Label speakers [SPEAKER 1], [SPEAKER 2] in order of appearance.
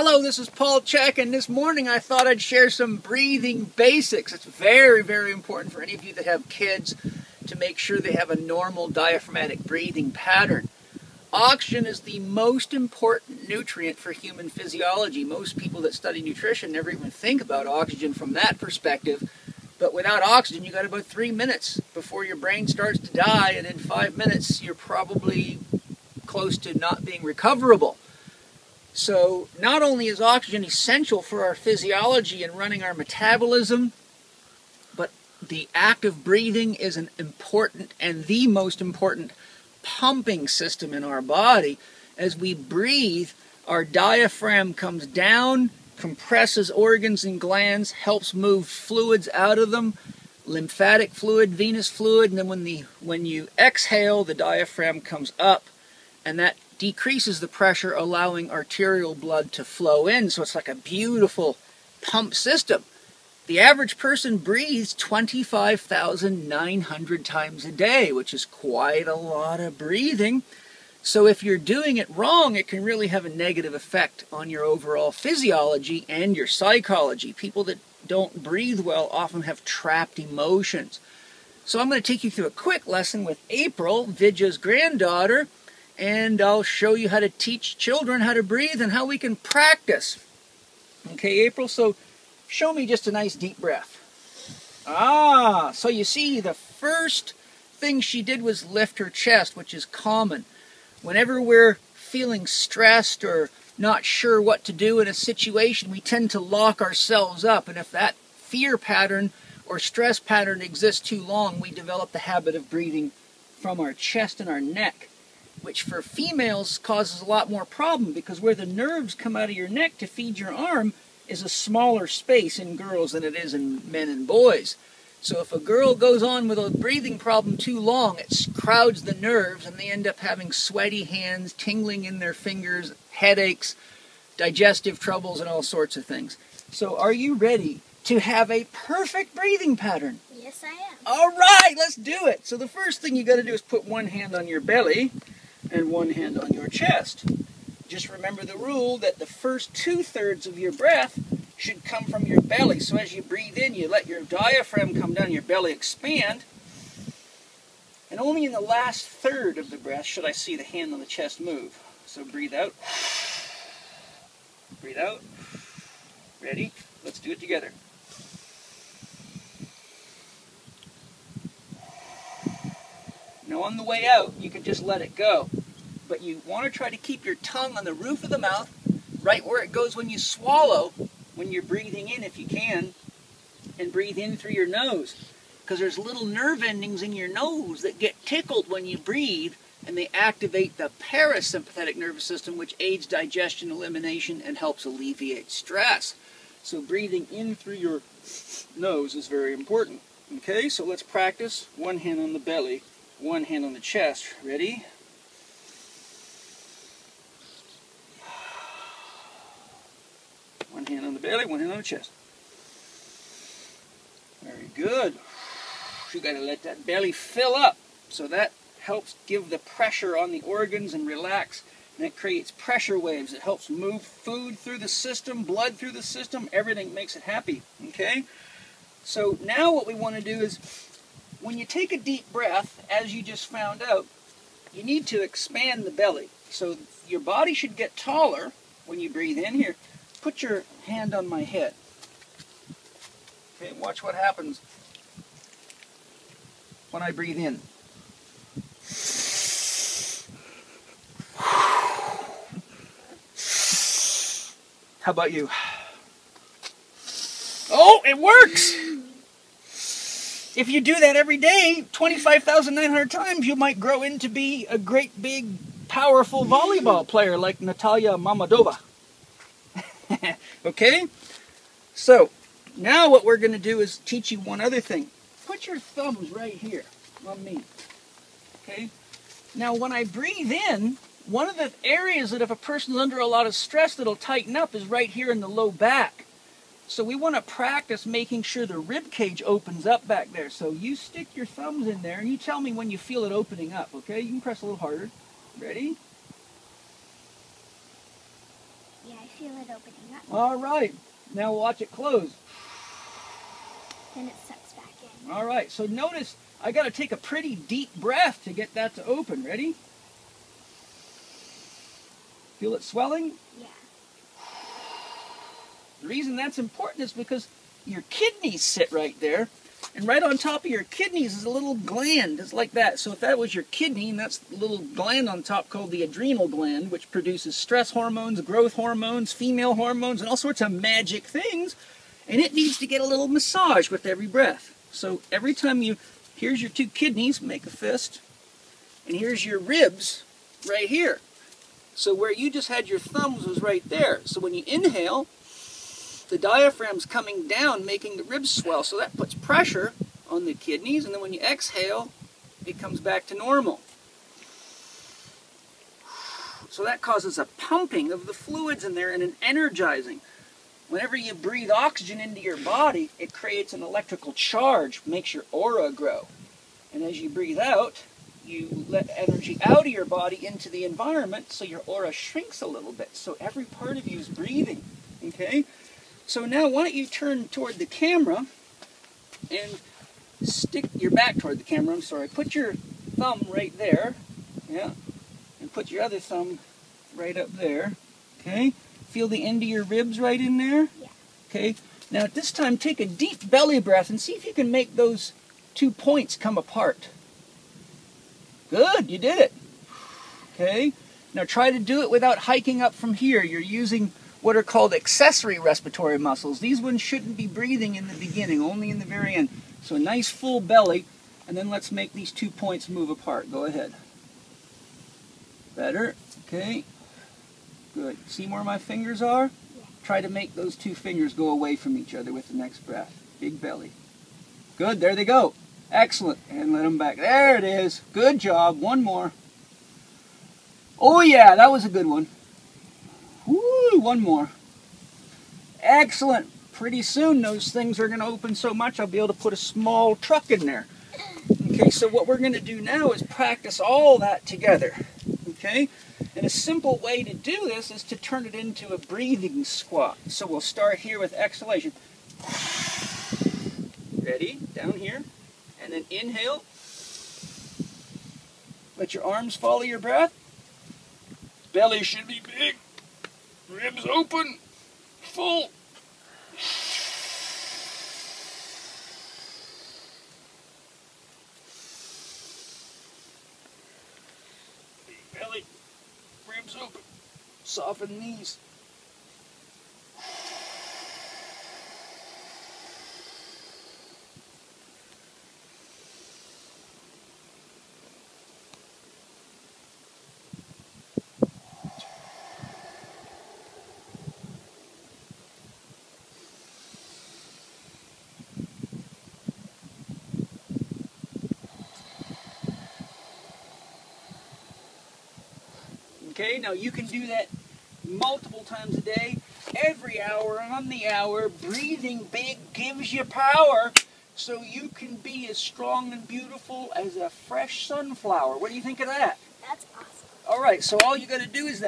[SPEAKER 1] Hello, this is Paul CHEK, and this morning I thought I'd share some breathing basics. It's very, very important for any of you that have kids to make sure they have a normal diaphragmatic breathing pattern. Oxygen is the most important nutrient for human physiology. Most people that study nutrition never even think about oxygen from that perspective. But without oxygen, you got about 3 minutes before your brain starts to die, and in 5 minutes, you're probably close to not being recoverable. So not only is oxygen essential for our physiology and running our metabolism, but the act of breathing is an important and the most important pumping system in our body. As we breathe, our diaphragm comes down, compresses organs and glands, helps move fluids out of them, lymphatic fluid, venous fluid, and then when you exhale, the diaphragm comes up, and that decreases the pressure, allowing arterial blood to flow in. So it's like a beautiful pump system. The average person breathes 25,900 times a day, which is quite a lot of breathing. So if you're doing it wrong, it can really have a negative effect on your overall physiology and your psychology. People that don't breathe well often have trapped emotions. So I'm going to take you through a quick lesson with April, Vidya's granddaughter, and I'll show you how to teach children how to breathe and how we can practice. Okay, April, so show me just a nice deep breath. So you see, the first thing she did was lift her chest, which is common. Whenever we're feeling stressed or not sure what to do in a situation, we tend to lock ourselves up. And if that fear pattern or stress pattern exists too long, we develop the habit of breathing from our chest and our neck, which for females causes a lot more problem, because where the nerves come out of your neck to feed your arm is a smaller space in girls than it is in men and boys. So if a girl goes on with a breathing problem too long, it crowds the nerves and they end up having sweaty hands, tingling in their fingers, headaches, digestive troubles, and all sorts of things. So are you ready to have a perfect breathing pattern?
[SPEAKER 2] Yes, I am.
[SPEAKER 1] All right, let's do it. So the first thing you got to do is put one hand on your belly and one hand on your chest. Just remember the rule that the first 2/3 of your breath should come from your belly. So as you breathe in, you let your diaphragm come down, your belly expand. And only in the last third of the breath should I see the hand on the chest move. So breathe out. Breathe out. Ready? Let's do it together. Now on the way out, you can just let it go. But you want to try to keep your tongue on the roof of the mouth, right where it goes when you swallow, when you're breathing in if you can, and breathe in through your nose. Because there's little nerve endings in your nose that get tickled when you breathe, and they activate the parasympathetic nervous system, which aids digestion, elimination, and helps alleviate stress. So breathing in through your nose is very important. Okay, so let's practice. One hand on the belly, one hand on the chest. Ready? One hand on the belly, one hand on the chest. Very good. You got to let that belly fill up. So that helps give the pressure on the organs and relax. And it creates pressure waves. It helps move food through the system, blood through the system. Everything makes it happy. Okay? So now what we want to do is, when you take a deep breath, as you just found out, you need to expand the belly. So your body should get taller when you breathe in. Here, put your hand on my head. Okay, watch what happens when I breathe in. How about you? Oh, it works! If you do that every day, 25,900 times, you might grow into be a great big powerful volleyball player like Natalia Mamadova. Okay? So, now what we're going to do is teach you one other thing. Put your thumbs right here on me. Okay? Now, when I breathe in, one of the areas that if a person's under a lot of stress that'll tighten up is right here in the low back. So we want to practice making sure the rib cage opens up back there. So you stick your thumbs in there and you tell me when you feel it opening up, okay? You can press a little harder. Ready?
[SPEAKER 2] Yeah, I feel it opening up.
[SPEAKER 1] All right. Now watch it close.
[SPEAKER 2] Then it sucks back in.
[SPEAKER 1] All right. So notice I got to take a pretty deep breath to get that to open. Ready? Feel it swelling?
[SPEAKER 2] Yeah.
[SPEAKER 1] The reason that's important is because your kidneys sit right there, and right on top of your kidneys is a little gland. It's like that. So if that was your kidney, and that's the little gland on top called the adrenal gland, which produces stress hormones, growth hormones, female hormones, and all sorts of magic things, and it needs to get a little massage with every breath. So every time here's your two kidneys, make a fist, and here's your ribs right here. So where you just had your thumbs was right there. So when you inhale, the diaphragm's coming down, making the ribs swell. So that puts pressure on the kidneys. And then when you exhale, it comes back to normal. So that causes a pumping of the fluids in there and an energizing. Whenever you breathe oxygen into your body, it creates an electrical charge, makes your aura grow. And as you breathe out, you let energy out of your body into the environment, so your aura shrinks a little bit. So every part of you is breathing, okay? So now why don't you turn toward the camera and stick your back toward the camera, I'm sorry. Put your thumb right there, yeah, and put your other thumb right up there, okay? Feel the end of your ribs right in there?
[SPEAKER 2] Yeah.
[SPEAKER 1] Okay, now at this time take a deep belly breath and see if you can make those 2 points come apart. Good, you did it. Okay, now try to do it without hiking up from here. You're using what are called accessory respiratory muscles. These ones shouldn't be breathing in the beginning, only in the very end. So a nice full belly, and then let's make these 2 points move apart. Go ahead. Better, okay. Good. See where my fingers are?
[SPEAKER 2] Yeah.
[SPEAKER 1] Try to make those 2 fingers go away from each other with the next breath. Big belly. Good, there they go. Excellent. And let them back. There it is. Good job. One more. Oh yeah, that was a good one. Woo, one more. Excellent. Pretty soon those things are going to open so much I'll be able to put a small truck in there. Okay, so what we're going to do now is practice all that together. Okay? And a simple way to do this is to turn it into a breathing squat. So we'll start here with exhalation. Ready? Down here. And then inhale. Let your arms follow your breath. Belly should be big. Ribs open. Full. Big belly. Ribs open. Soften knees. Okay, now you can do that multiple times a day, every hour, on the hour. Breathing big gives you power, so you can be as strong and beautiful as a fresh sunflower. What do you think of that?
[SPEAKER 2] That's awesome.
[SPEAKER 1] All right, so all you got to do is that.